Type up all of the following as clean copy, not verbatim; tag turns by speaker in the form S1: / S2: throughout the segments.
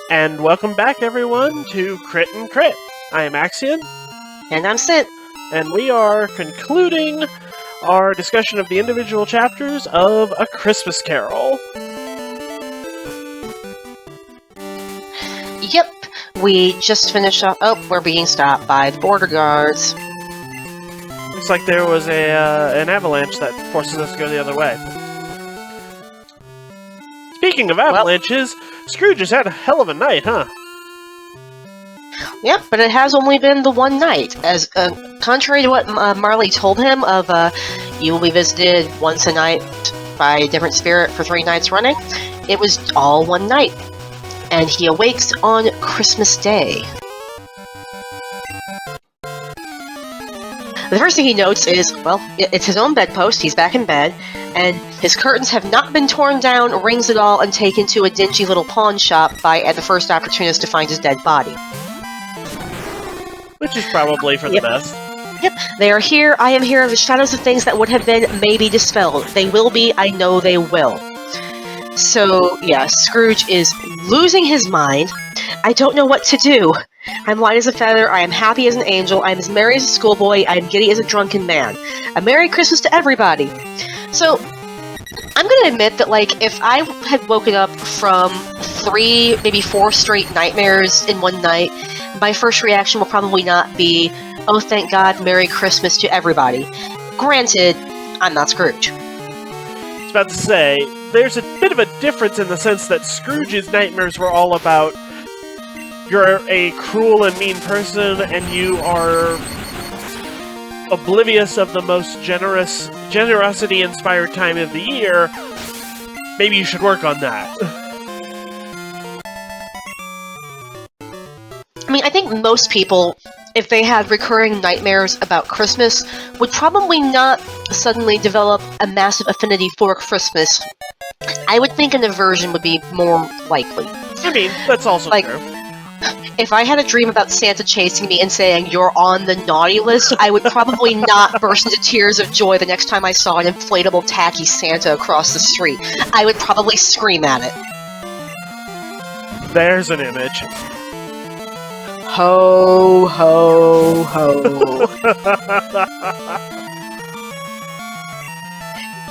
S1: And welcome back, everyone, to Crit and Crit. I am Axion,
S2: And I'm Scint.
S1: and we are concluding our discussion of the individual chapters of A Christmas Carol.
S2: Yep, we just finished up. Oh, we're being stopped by the border guards.
S1: Looks like there was an avalanche that forces us to go the other way. Speaking of avalanches, Scrooge has had a hell of a night, huh?
S2: Yep, but it has only been the one night. As contrary to what Marley told him of you will be visited once a night by a different spirit for 3 nights running, it was all one night. And he awakes on Christmas Day. The first thing he notes is, well, it's his own bedpost, he's back in bed, and his curtains have not been torn down, rings at all, and taken to a dingy little pawn shop at the first opportunist to find his dead body.
S1: Which is probably for the best.
S2: Yep, they are here, I am here, the shadows of things that would have been maybe dispelled. They will be, I know they will. So, yeah, Scrooge is losing his mind. I don't know what to do. I'm light as a feather, I am happy as an angel, I am as merry as a schoolboy, I am giddy as a drunken man. A Merry Christmas to everybody! So, I'm gonna admit that, if I had woken up from 3, maybe 4 straight nightmares in one night, my first reaction will probably not be, oh thank God, Merry Christmas to everybody. Granted, I'm not Scrooge.
S1: I was about to say, there's a bit of a difference in the sense that Scrooge's nightmares were all about you're a cruel and mean person and you are oblivious of the most generosity-inspired time of the year. Maybe you should work on that.
S2: I mean, I think most people, if they had recurring nightmares about Christmas, would probably not suddenly develop a massive affinity for Christmas. I would think an aversion would be more likely.
S1: I mean, that's also true.
S2: If I had a dream about Santa chasing me and saying, you're on the naughty list, I would probably not burst into tears of joy the next time I saw an inflatable tacky Santa across the street. I would probably scream at it.
S1: There's an image.
S2: Ho, ho, ho.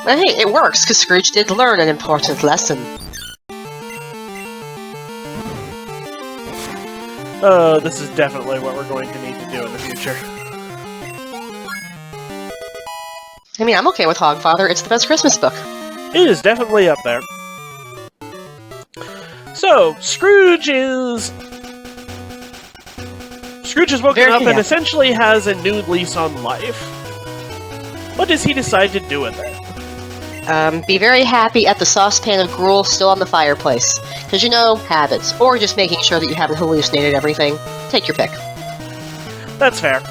S2: But hey, it works, because Scrooge did learn an important lesson.
S1: This is definitely what we're going to need to do in the future.
S2: I mean, I'm okay with Hogfather. It's the best Christmas book.
S1: It is definitely up there. So, Scrooge is woken up and essentially has a new lease on life. What does he decide to do with it?
S2: Be very happy at the saucepan of gruel still on the fireplace. Because, habits. Or just making sure that you haven't hallucinated everything. Take your pick.
S1: That's fair.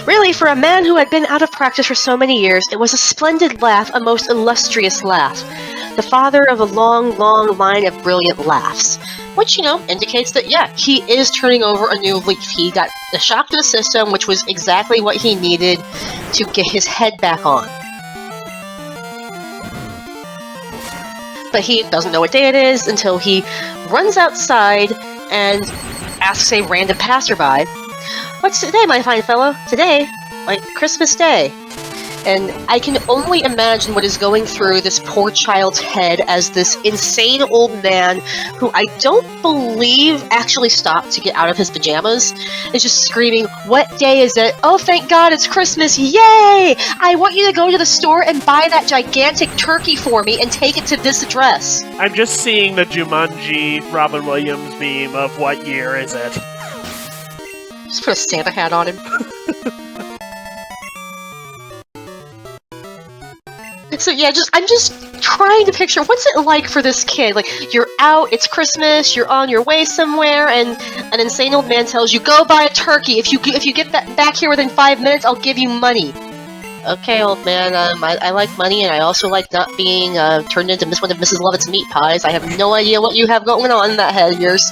S2: Really, for a man who had been out of practice for so many years, it was a splendid laugh, a most illustrious laugh. The father of a long, long line of brilliant laughs. Which, indicates that, yeah, he is turning over a new leaf. He got a shock to the system, which was exactly what he needed to get his head back on. But he doesn't know what day it is until he runs outside and asks a random passerby, "What's today, my fine fellow? Today? Christmas Day." And I can only imagine what is going through this poor child's head as this insane old man, who I don't believe actually stopped to get out of his pajamas, is just screaming, "What day is it? Oh, thank God, it's Christmas! Yay! I want you to go to the store and buy that gigantic turkey for me and take it to this address."
S1: I'm just seeing the Jumanji Robin Williams meme of what year is it.
S2: Just put a Santa hat on him. So yeah, I'm just trying to picture what's it like for this kid. You're out, it's Christmas, you're on your way somewhere, and an insane old man tells you, "Go buy a turkey. If you get that back here within 5 minutes, I'll give you money." Okay, old man. I like money, and I also like not being turned into one of Mrs. Lovett's meat pies. I have no idea what you have going on in that head of yours.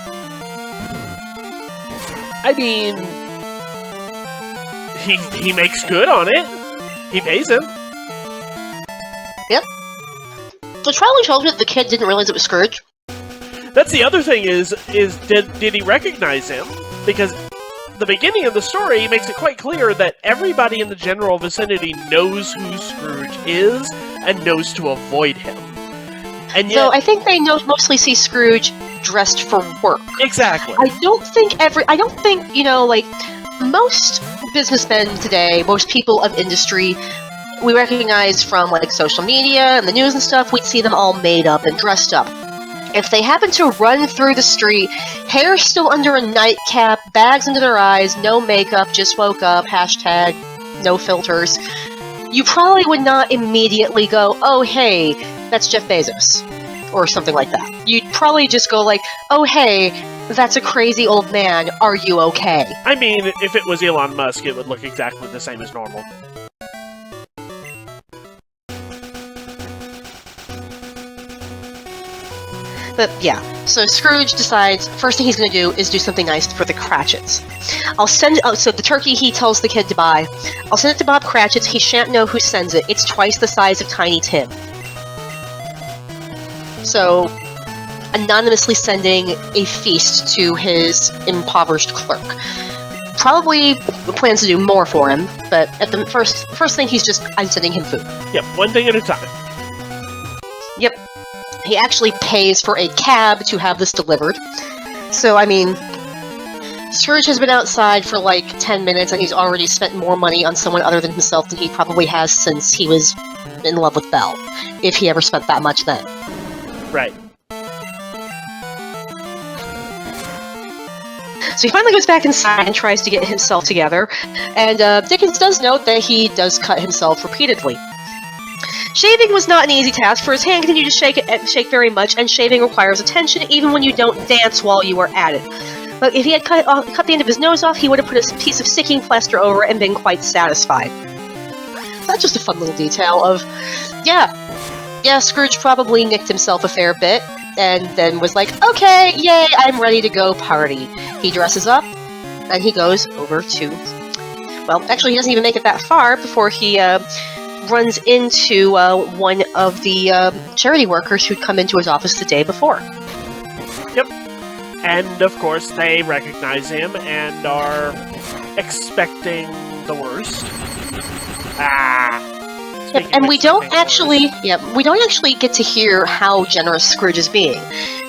S1: I mean, he makes good on it. He pays him.
S2: Yep. The trial tells me that the kid didn't realize it was Scrooge.
S1: That's the other thing is did he recognize him? Because the beginning of the story makes it quite clear that everybody in the general vicinity knows who Scrooge is and knows to avoid him. And yet,
S2: so I think they mostly see Scrooge dressed for work.
S1: Exactly.
S2: I don't think, like, most businessmen today, most people of industry, we recognize from, like, social media and the news and stuff, we'd see them all made up and dressed up. If they happen to run through the street, hair still under a nightcap, bags under their eyes, no makeup, just woke up, hashtag, no filters, you probably would not immediately go, oh, hey, that's Jeff Bezos, or something like that. You'd probably just go like, oh, hey, that's a crazy old man, are you okay?
S1: I mean, if it was Elon Musk, it would look exactly the same as normal.
S2: But yeah, so Scrooge decides first thing he's going to do is do something nice for the Cratchits. So the turkey he tells the kid to buy, I'll send it to Bob Cratchit's, he shan't know who sends it, it's twice the size of Tiny Tim. So, anonymously sending a feast to his impoverished clerk. Probably plans to do more for him, but at the first thing I'm sending him food.
S1: Yep, one thing at a time.
S2: Yep. He actually pays for a cab to have this delivered. So, I mean, Scrooge has been outside for like 10 minutes and he's already spent more money on someone other than himself than he probably has since he was in love with Belle. If he ever spent that much then.
S1: Right.
S2: So he finally goes back inside and tries to get himself together, and Dickens does note that he does cut himself repeatedly. Shaving was not an easy task, for his hand continued to shake very much, and shaving requires attention even when you don't dance while you are at it. But if he had cut the end of his nose off, he would have put a piece of sticking plaster over it and been quite satisfied. That's just a fun little detail of, yeah, Scrooge probably nicked himself a fair bit, and then was like, okay, yay, I'm ready to go party. He dresses up, and he goes over to... Well, actually, he doesn't even make it that far before he runs into one of the charity workers who'd come into his office the day before.
S1: Yep. And, of course, they recognize him and are expecting the worst.
S2: Yep, and we don't actually get to hear how generous Scrooge is being,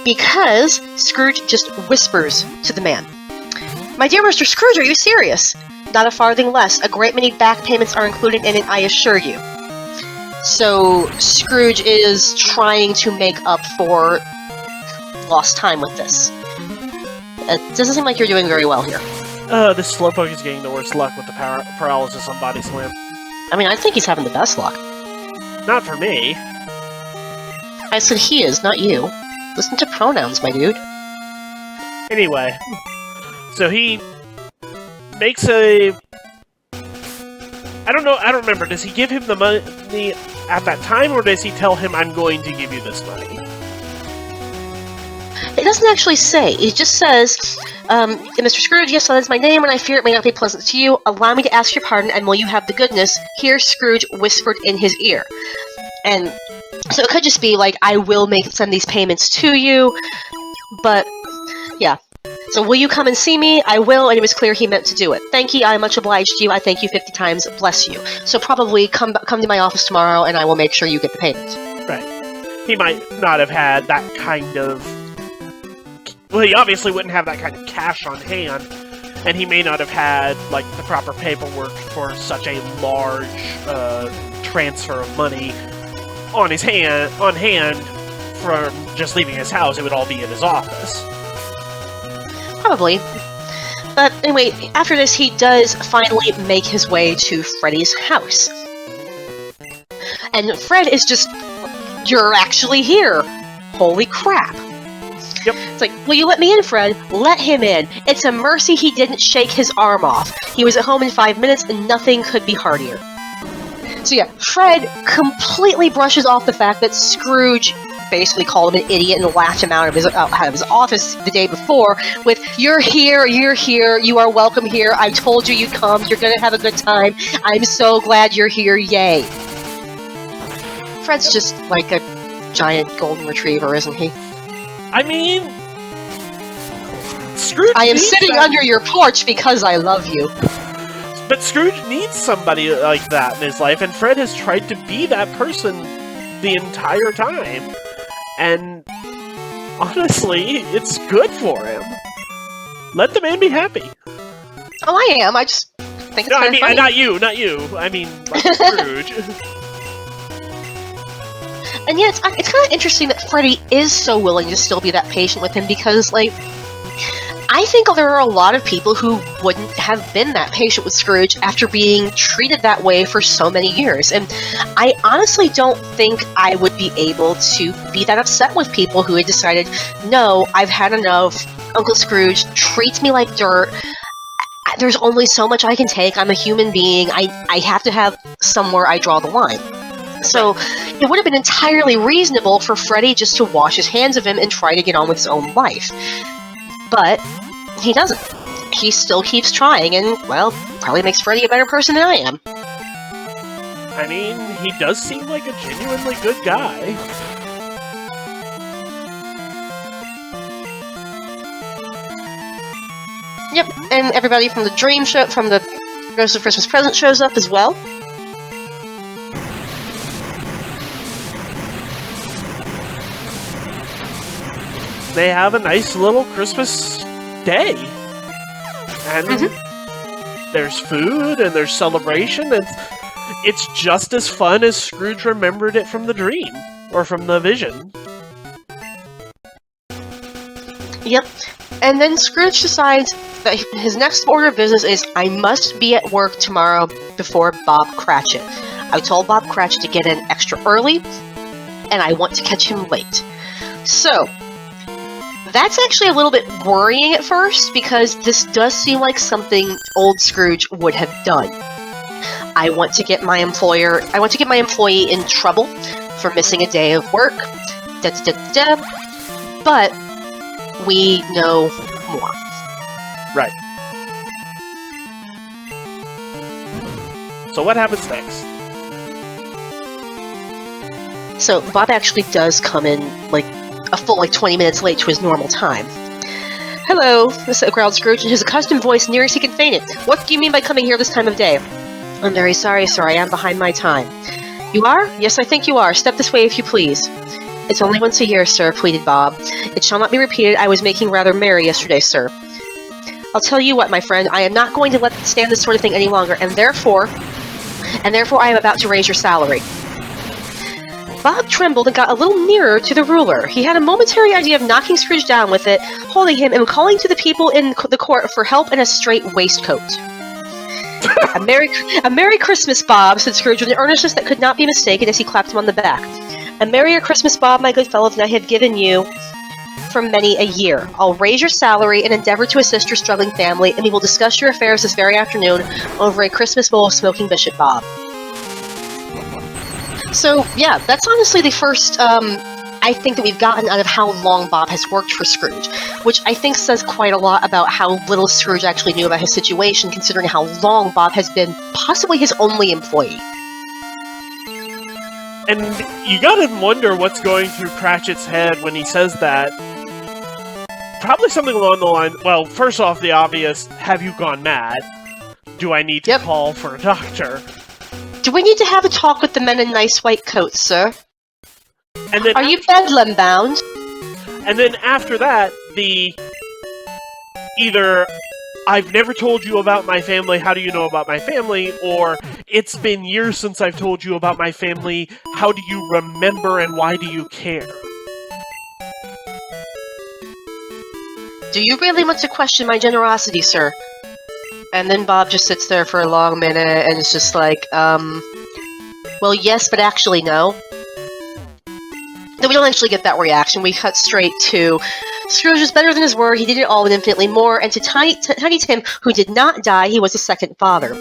S2: because Scrooge just whispers to the man. My dear Mr. Scrooge, are you serious? Not a farthing less. A great many back payments are included in it, I assure you. So Scrooge is trying to make up for lost time with this. It doesn't seem like you're doing very well here.
S1: This Slowpoke is getting the worst luck with the paralysis on Body Slam.
S2: I mean, I think he's having the best luck.
S1: Not for me.
S2: I said he is, not you. Listen to pronouns, my dude.
S1: Anyway, so he makes a... I don't remember, does he give him the money at that time, or does he tell him, I'm going to give you this money?
S2: It doesn't actually say. It just says, Mr. Scrooge, yes, that is my name, and I fear it may not be pleasant to you. Allow me to ask your pardon, and will you have the goodness? Here Scrooge whispered in his ear. And so it could just be like, I will send these payments to you, but, yeah. So will you come and see me? I will, and it was clear he meant to do it. Thank you, I much obliged you, I thank you 50 times, bless you. So probably come to my office tomorrow, and I will make sure you get the payment.
S1: Right. He might not have had that kind of... Well, he obviously wouldn't have that kind of cash on hand, and he may not have had, like, the proper paperwork for such a large transfer of money on hand from just leaving his house. It would all be in his office.
S2: Probably. But anyway, after this, he does finally make his way to Freddy's house. And Fred is just, you're actually here! Holy crap!
S1: Yep.
S2: It's like, will you let me in, Fred? Let him in. It's a mercy he didn't shake his arm off. He was at home in 5 minutes, and nothing could be heartier. So yeah, Fred completely brushes off the fact that Scrooge basically called him an idiot and laughed him out of his office the day before with, you're here, you are welcome here, I told you you'd come, you're gonna have a good time, I'm so glad you're here, yay. Fred's just like a giant golden retriever, isn't he?
S1: I mean, Scrooge
S2: I am
S1: needs
S2: sitting
S1: that-
S2: under your porch because I love you.
S1: But Scrooge needs somebody like that in his life, and Fred has tried to be that person the entire time. And honestly, it's good for him. Let the man be happy.
S2: Oh, I am. I just think it's
S1: No, I
S2: kind
S1: mean,
S2: of funny.
S1: not you. I mean, like Scrooge.
S2: And yeah, it's kind of interesting that Freddy is so willing to still be that patient with him because, like, I think there are a lot of people who wouldn't have been that patient with Scrooge after being treated that way for so many years. And I honestly don't think I would be able to be that upset with people who had decided, no, I've had enough. Uncle Scrooge treats me like dirt. There's only so much I can take. I'm a human being. I have to have somewhere I draw the line. So it would have been entirely reasonable for Freddy just to wash his hands of him and try to get on with his own life. But he doesn't. He still keeps trying and, well, probably makes Freddy a better person than I am.
S1: I mean, he does seem like a genuinely good guy.
S2: Yep, and everybody from the Dream Show, from the Ghost of Christmas Present shows up as well.
S1: They have a nice little Christmas day. And there's food and there's celebration, and it's just as fun as Scrooge remembered it from the dream, or from the vision.
S2: Yep, and then Scrooge decides that his next order of business is, I must be at work tomorrow before Bob Cratchit. I told Bob Cratchit to get in extra early, and I want to catch him late. So, that's actually a little bit worrying at first, because this does seem like something old Scrooge would have done. I want to get my employee in trouble for missing a day of work, but we know more.
S1: Right. So what happens next?
S2: So Bob actually does come in, like, a full, 20 minutes late to his normal time. Hello, growled Scrooge in his accustomed voice, near as he could feign it. What do you mean by coming here this time of day? I'm very sorry, sir. I am behind my time. You are? Yes, I think you are. Step this way, if you please. It's only once a year, sir, pleaded Bob. It shall not be repeated. I was making rather merry yesterday, sir. I'll tell you what, my friend. I am not going to stand this sort of thing any longer, and therefore I am about to raise your salary. Bob trembled and got a little nearer to the ruler. He had a momentary idea of knocking Scrooge down with it, holding him and calling to the people in the court for help and a straight waistcoat. A Merry Christmas, Bob, said Scrooge with an earnestness that could not be mistaken as he clapped him on the back. A merrier Christmas, Bob, my good fellow, than I have given you for many a year. I'll raise your salary and endeavor to assist your struggling family, and we will discuss your affairs this very afternoon over a Christmas bowl of smoking bishop, Bob. So, yeah, that's honestly the first, I think that we've gotten out of how long Bob has worked for Scrooge, which I think says quite a lot about how little Scrooge actually knew about his situation, considering how long Bob has been possibly his only employee.
S1: And you gotta wonder what's going through Cratchit's head when he says that. Probably something along the line, well, first off, the obvious, have you gone mad? Do I need to call for a doctor?
S2: Do we need to have a talk with the men in nice white coats, sir?
S1: And then
S2: Are you bedlam bound?
S1: And then after that, either I've never told you about my family, how do you know about my family? Or it's been years since I've told you about my family, how do you remember and why do you care?
S2: Do you really want to question my generosity, sir? And then Bob just sits there for a long minute and is just like, well, yes, but actually no. Then we don't actually get that reaction. We cut straight to Scrooge is better than his word. He did it all and infinitely more. And to Tiny Tim, who did not die, he was a second father.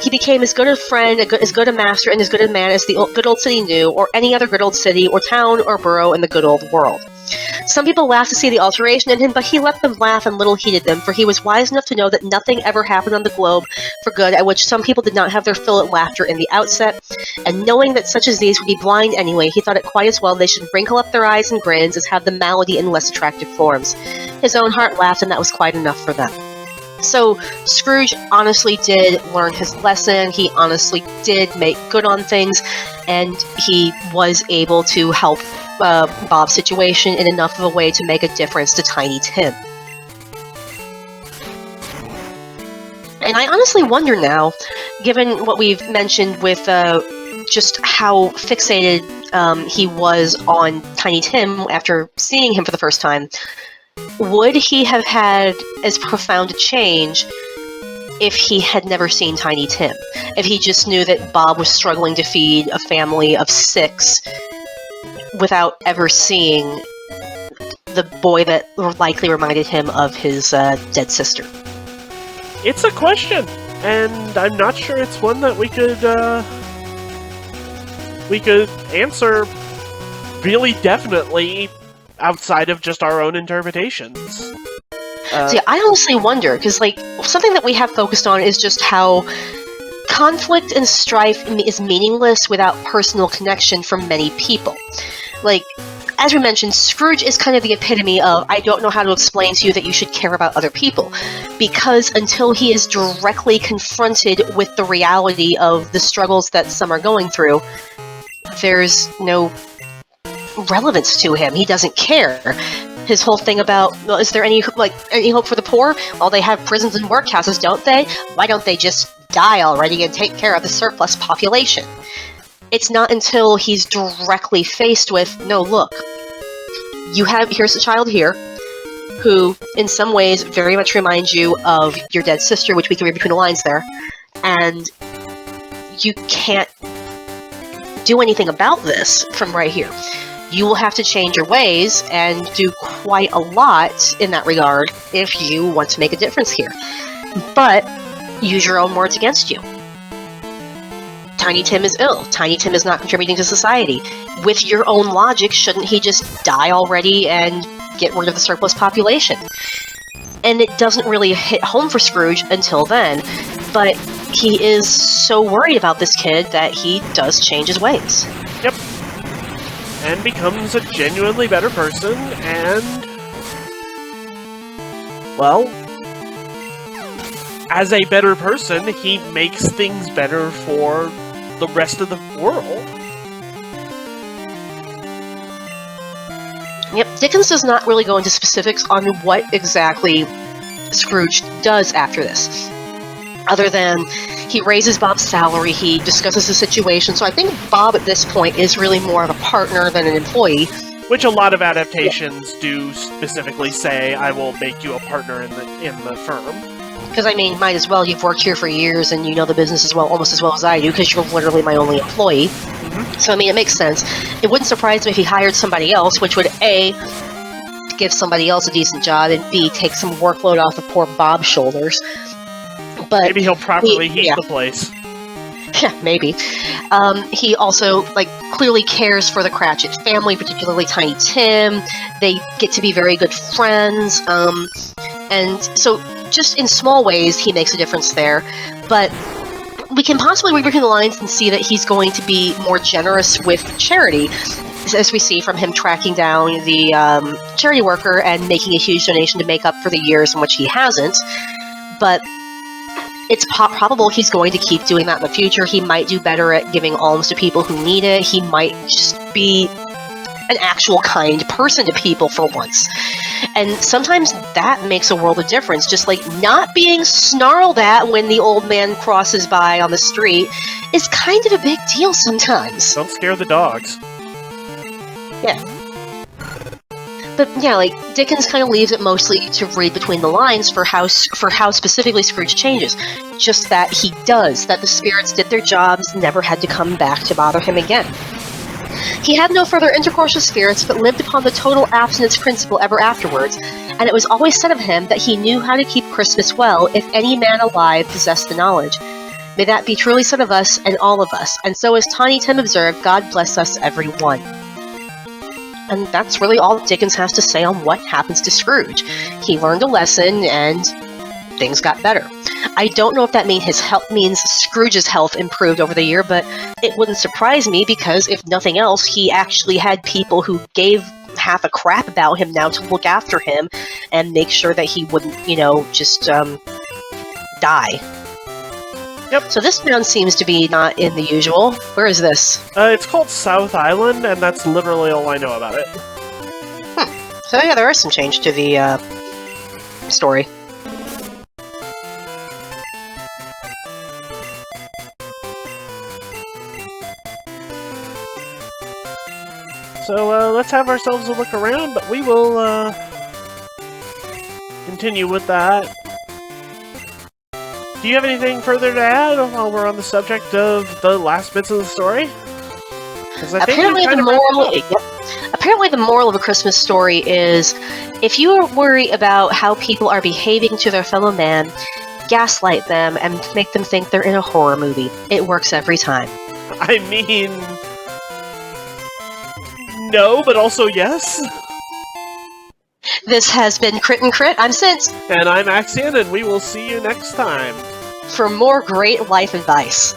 S2: He became as good a friend, as good a master, and as good a man as the good old city knew, or any other good old city, or town, or borough in the good old world. Some people laughed to see the alteration in him, but he let them laugh and little heeded them, for he was wise enough to know that nothing ever happened on the globe for good, at which some people did not have their fill at laughter in the outset, and knowing that such as these would be blind anyway, he thought it quite as well they should wrinkle up their eyes and grins as have the malady in less attractive forms. His own heart laughed, and that was quite enough for them. So, Scrooge honestly did learn his lesson, he honestly did make good on things, and he was able to help Bob's situation in enough of a way to make a difference to Tiny Tim. And I honestly wonder now, given what we've mentioned with just how fixated he was on Tiny Tim after seeing him for the first time, would he have had as profound a change if he had never seen Tiny Tim? If he just knew that Bob was struggling to feed a family of 6 without ever seeing the boy that likely reminded him of his dead sister?
S1: It's a question, and I'm not sure it's one that we could answer really definitely outside of just our own interpretations.
S2: See, I honestly wonder, because, like, something that we have focused on is just how conflict and strife is meaningless without personal connection for many people. Like, as we mentioned, Scrooge is kind of the epitome of, I don't know how to explain to you that you should care about other people, because until he is directly confronted with the reality of the struggles that some are going through, there's no relevance to him. He doesn't care. His whole thing about, well, is there any hope for the poor? Well, they have prisons and workhouses, don't they? Why don't they just die already and take care of the surplus population? It's not until he's directly faced with, no, look, here's a child here who, in some ways, very much reminds you of your dead sister, which we can read between the lines there, and you can't do anything about this from right here. You will have to change your ways and do quite a lot in that regard if you want to make a difference here. But use your own words against you. Tiny Tim is ill. Tiny Tim is not contributing to society. With your own logic, shouldn't he just die already and get rid of the surplus population? And it doesn't really hit home for Scrooge until then, but he is so worried about this kid that he does change his ways.
S1: Yep. And becomes a genuinely better person, and, well, as a better person, he makes things better for the rest of the world.
S2: Yep, Dickens does not really go into specifics on what exactly Scrooge does after this, other than he raises Bob's salary, he discusses the situation, so I think Bob at this point is really more of a partner than an employee.
S1: Which a lot of adaptations do specifically say, I will make you a partner in the firm.
S2: Because, I mean, might as well, you've worked here for years and you know the business as well, almost as well as I do, because you're literally my only employee. Mm-hmm. So, I mean, it makes sense. It wouldn't surprise me if he hired somebody else, which would, A, give somebody else a decent job, and B, take some workload off of poor Bob's shoulders. But
S1: maybe he'll properly heat the place.
S2: Yeah, maybe. He also, clearly cares for the Cratchit family, particularly Tiny Tim. They get to be very good friends. And so, just in small ways, he makes a difference there. But we can possibly read between the lines and see that he's going to be more generous with charity, as we see from him tracking down the charity worker and making a huge donation to make up for the years in which he hasn't. But it's probable he's going to keep doing that in the future. He might do better at giving alms to people who need it. He might just be an actual kind person to people for once. And sometimes that makes a world of difference. Just like not being snarled at when the old man crosses by on the street is kind of a big deal sometimes.
S1: Don't scare the dogs.
S2: Yeah. But yeah, Dickens kind of leaves it mostly to read between the lines for how specifically Scrooge changes. Just that he does, that the spirits did their jobs, never had to come back to bother him again. He had no further intercourse with spirits, but lived upon the total abstinence principle ever afterwards, and it was always said of him that he knew how to keep Christmas well if any man alive possessed the knowledge. May that be truly said of us and all of us, and so as Tiny Tim observed, God bless us every one. and that's really all Dickens has to say on what happens to Scrooge. He learned a lesson, and things got better. I don't know if that means Scrooge's health improved over the year, but it wouldn't surprise me because, if nothing else, he actually had people who gave half a crap about him now to look after him and make sure that he wouldn't, just die.
S1: Yep.
S2: So this town seems to be not in the usual. Where is this?
S1: It's called South Island, and that's literally all I know about it.
S2: So yeah, there is some change to the story.
S1: So let's have ourselves a look around, but we will continue with that. Do you have anything further to add while we're on the subject of the last bits of the story?
S2: Apparently the moral of A Christmas Story is, if you worry about how people are behaving to their fellow man, gaslight them and make them think they're in a horror movie. It works every time.
S1: I mean... no, but also yes.
S2: This has been Crit and Crit. I'm Scint.
S1: And I'm Axion, and we will see you next time.
S2: For more great life advice.